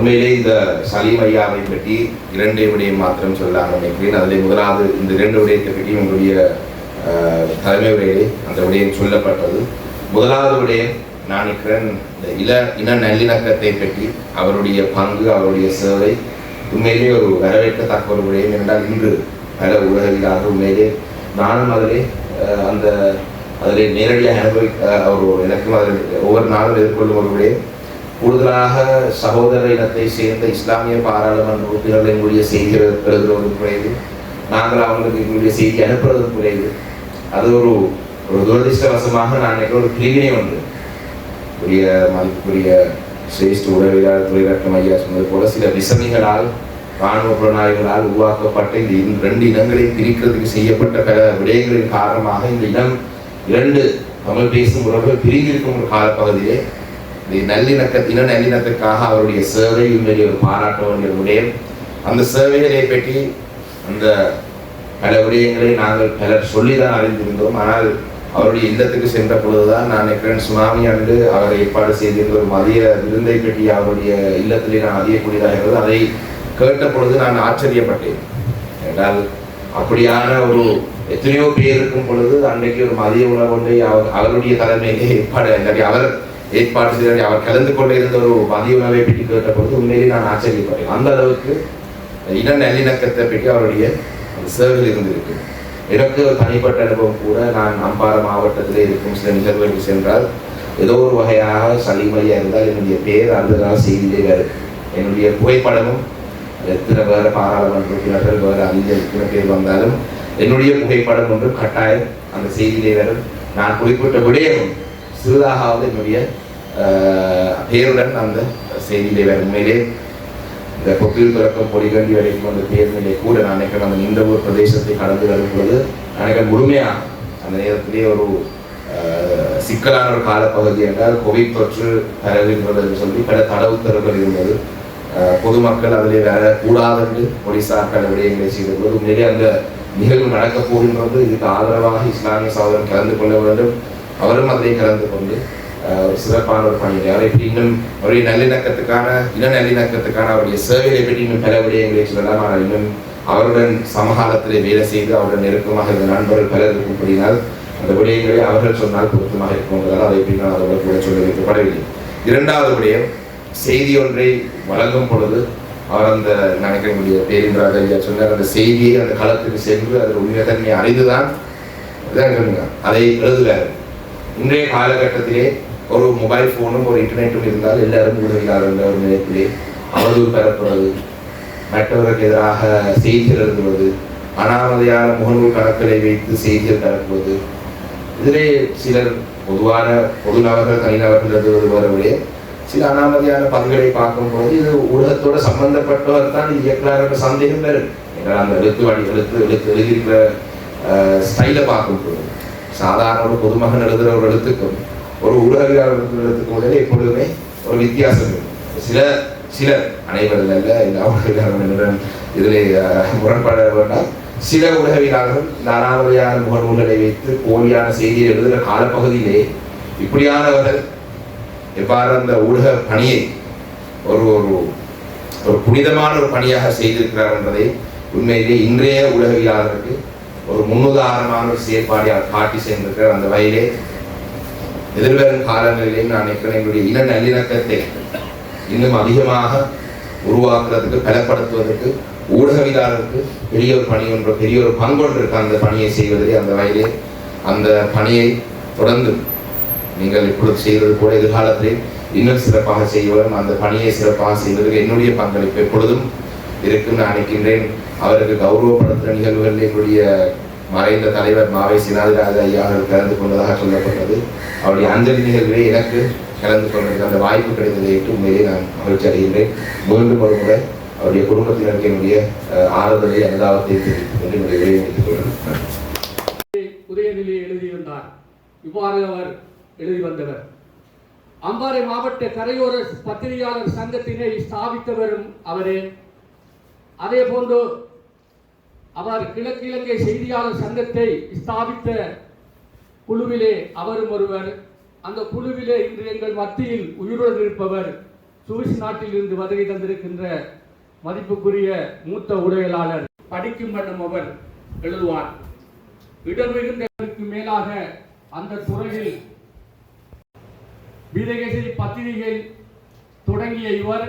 உண்மையிலே இந்த சலீம் ஐயாவை பற்றி இரண்டே விடயம் மாத்திரம் சொல்லலாம் நினைக்கிறேன். அதில் முதலாவது இந்த இரண்டு விடயத்தை பற்றி உங்களுடைய தலைமை உரையிலே அந்த விடயம் சொல்லப்பட்டது. முதலாவது விடயம் நான் நினைக்கிறேன் இந்த இன நல்லிணக்கத்தை பற்றி அவருடைய பங்கு, அவருடைய சேவை உண்மையிலே ஒரு வரவேற்கத்தக்க ஒரு விடயம் என்றால் இன்று பல உலகிலாக உண்மையிலே நானும் அதில் நேரடியாக அவர் எனக்கும் அதில் ஒவ்வொரு நாளும் எதிர்கொள்ளும் ஒரு விடயம். கூடுதலாக சகோதர இனத்தை சேர்ந்த இஸ்லாமிய பாராளுமன்ற உறுப்பினர்கள் எங்களுடைய செய்தி எழுதுவதும் குறைவு, நாங்கள் அவங்களுக்கு எங்களுடைய செய்தி அனுப்புவதும் குறைவு. அது ஒரு துரதிருஷ்டவசமாக நான் நினைக்கிற ஒரு பிரிவினை ஒன்று மதிப்புக்குரிய சிரேஷ்ட உறவியலாளர் துறைரட்னம் ஐயா சொன்னது போல சில விசமிகளால் இராணுவ புலனாய்வுகளால் உருவாக்கப்பட்ட இந்த ரெண்டு இனங்களை பிரிக்கிறதுக்கு செய்யப்பட்ட பல விடயங்களின் காரணமாக இந்த இனம் இரண்டு தமிழ் பேசும் உறவுகள் பிரிந்திருக்கும் ஒரு காலப்பகுதியிலே இன நல்லிணக்கத்துக்காக அவருடைய சேவை உண்மையிலே ஒரு பாராட்ட வேண்டிய விடயம். அந்த சேவைகளை பற்றி அந்த பல விடயங்களை நாங்கள் பலர் சொல்லிதான் அறிந்திருந்தோம். ஆனால் அவருடைய இல்லத்துக்கு சென்ற பொழுதுதான் நான் நினைக்கிறேன் சுனாமி ஆண்டு அவர் ஏற்பாடு செய்திருந்த ஒரு மதிய விருந்தை பற்றி அவருடைய இல்லத்திலே நான் அறியக்கூடியதாக இருந்தது. அதை கேட்ட பொழுது நான் ஆச்சரியப்பட்டேன். என்றால் அப்படியான ஒரு எத்தனையோ பேர் இருக்கும் பொழுது அன்றைக்கு ஒரு மதிய உணவு ஒன்றை அவருடைய தலைமையிலே அவர் ஏற்பாடு செய்த அவர் கலந்து கொண்டு இருந்த ஒரு மதிய உணவை பற்றி கேட்ட பொழுது உண்மையிலே நான் ஆச்சரியப்பட்டேன். அந்த அளவுக்கு இன நல்லிணக்கத்தை பற்றி அவருடைய சேவைகள் இருந்திருக்கு. எனக்கு ஒரு தனிப்பட்ட அனுபவம் கூட, நான் அம்பாறை மாவட்டத்திலே இருக்கும் சில நிகழ்வுகளுக்கு சென்றால் ஏதோ ஒரு வகையாக சலீம் ஐயா இருந்தால் என்னுடைய பேர் அந்த நாள் செய்தியிலே வேறு, என்னுடைய புகைப்படமும் எத்தனை வேறு பாராளுமன்ற உறுப்பினர்கள் வேறு அதிக எத்தனை பேர் வந்தாலும் என்னுடைய புகைப்படம் ஒன்று கட்டாயம் அந்த செய்தியிலே வரும். நான் குறிப்பிட்ட விடயமும் சிறிதாகாவது என்னுடைய பேருடன் அந்த செய்தியிலே வரும். உண்மையிலே இந்த கொப்பில் பிறக்கம் பொடிகண்டி வரைக்கும் அந்த பேருநிலை கூட நான் நினைக்கிறேன் அந்த இந்த ஊர் பிரதேசத்தை கடந்து வரும் பொழுது நினைக்கிறேன் முழுமையாக அந்த நேரத்திலே ஒரு சிக்கலான ஒரு காலப்பகுதி என்றால் கோவிட் தொற்று பரவுகின்றது என்று சொல்லி பல தடை உத்தரவுகள் இருந்தது. பொதுமக்கள் அதிலே வேற கூடாதென்று போலீசார் பல விடயங்களை செய்தபோது உண்மையிலே அந்த நிகழ்வு நடக்கப் போகின்றது. இதுக்கு ஆதரவாக இஸ்லாமிய சகோதரன் கலந்து கொள்ள வேண்டும். அவரும் அதிலே கலந்து கொண்டு ஒரு சிறப்பான ஒரு பணியை அவரை இன்னும் அவருடைய இன நல்லிணக்கத்துக்கான அவருடைய சேவையை பற்றி இன்னும் பல விடயங்களை சொல்லலாம். ஆனால் இன்னும் அவருடன் சமகாலத்திலே வேலை செய்து அவருடன் நெருக்கமாக இருந்த நண்பர்கள் பலர் இருக்கும்படினால் அந்த விடயங்களை அவர்கள் சொன்னால் பொருத்தமாக இருக்கும்ன்றதால் அதை பற்றி நான் அவர்கள் கூட சொல்ல வைக்கப்படவில்லை. இரண்டாவது விடயம், செய்தி ஒன்றை வழங்கும் பொழுது அவர் அந்த நினைக்கக்கூடிய பேரின்றாக ஐயா சொன்னார், அந்த செய்தியை அந்த களத்துக்கு சென்று அதில் உண்மைத்தன்மையை அறிந்துதான் அதை எழுதுவார். இன்றைய காலகட்டத்திலே ஒரு மொபைல் ஃபோனும் ஒரு இன்டர்நெட்டும் இருந்தால் எல்லாரும் உதவியாளர் என்ற ஒரு நிலையத்திலே அவதூறு பெறப்படுவது, மற்றவர்களுக்கு எதிராக செய்திகள் எழுதுவது, அனாமதையான முகநூல் கணக்குகளை வைத்து செய்திகள் பரப்புவது, இதிலே சிலர் பொது நபர்கள் தனிநபர்கள் எழுதுவது வரவில்லை. சில அனாமதியான பங்குகளை பார்க்கும்போது இது ஊடகத்தோட சம்பந்தப்பட்டவர் தான் இயக்குறார் என்ற சந்தேகம் வரும். ஏன்னா அந்த எழுதியிருக்கிற ஸ்டைலை பார்க்கும்போது சாதாரண ஒரு பொதுமகன் எழுதுகிற ஒரு எழுத்துக்கும் ஒரு ஊடகவியலாளர் எழுத்துக்கும் முதலே எப்பொழுதுமே ஒரு வித்தியாசம் இருக்கும். சிலர் அனைவரில் எல்லா ஊடகவியலாளர்களுடன் இதிலே முரண்பட வேண்டாம். சில ஊடகவியலாளர்கள் இந்த அனாமதியான முகநூல்களை வைத்து போலியான செய்தியை எழுதுகிற காலப்பகுதியிலே இப்படியானவர்கள் எவ்வாறு அந்த ஊடக பணியை ஒரு ஒரு புனிதமான ஒரு பணியாக செய்திருக்கிறார் என்பதை உண்மையிலே இன்றைய ஊடகவியலாளருக்கு ஒரு முன்னுதாரணமான ஒரு செயற்பாடியாக காட்டி சென்றிருக்கிறார். அந்த வகையிலே எதிர்வரும் காலங்களிலேயும் நான் நினைக்கிறேன் எங்களுடைய இன நல்லிணக்கத்தை இன்னும் அதிகமாக உருவாக்குறதுக்கு பலப்படுத்துவதற்கு ஊடகவியலாளருக்கு பெரிய ஒரு பணி ஒன்று, பெரிய ஒரு பங்கொன்று இருக்கு அந்த பணியை செய்வதிலே. அந்த வகையிலே அந்த பணியை தொடர்ந்து நீங்கள் இப்பொழுது செய்வது கூட எதிர்காலத்திலே இன்னும் சிறப்பாக செய்வதும் அந்த பணியை சிறப்பாக செய்வதற்கு என்னுடைய பங்களிப்பு எப்பொழுதும் இருக்கும் நான் நினைக்கின்றேன். அவருக்கு கௌரவப்படுத்துகிற நிகழ்வுகளில் எங்களுடைய மறைந்த தலைவர் மாவை சினாதிராஜ ஐயா அவர்கள் கலந்து கொண்டதாக சொல்லப்பட்டது. அவருடைய அஞ்சலி நிகழ்விலே எனக்கு கலந்து கொண்டிருக்க அந்த வாய்ப்பு கிடைத்ததை ஏற்று உண்மையிலே நான் மகிழ்ச்சி அடைகின்றேன். மீண்டும் ஒரு முறை அவருடைய குடும்பத்தினருக்கு என்னுடைய ஆறுதலை அனுதாபத்தை தெரிவித்துக் கொண்டு என்னுடைய உரையை முடித்துக் கொள்கிறேன். உதயநிலை எழுதியிருந்தார். இவ்வாறு அவர் எழுதி வந்தவர். அம்பாறை மாவட்ட கரையோர பத்திரிகையாளர் சங்கத்தினை ஸ்தாபித்தவரும் அவரே. அதே போன்று அவர் கிழக்கிழங்கை செய்தியாளர் சங்கத்தை ஸ்தாபித்த குழுவிலே அவரும் ஒருவர். அந்த குழுவிலே இன்று எங்கள் மத்தியில் உயிருடன் இருப்பவர் சுவிஸ் நாட்டிலிருந்து வருகை தந்திருக்கின்ற மதிப்புக்குரிய மூத்த உரையாளர் படிக்கும் வண்ணம் அவர் எழுதுவார். இடர் மிகுந்ததற்கு மேலாக அந்த துறையில் வீரகேசரி பத்திரிகை தொடங்கிய இவர்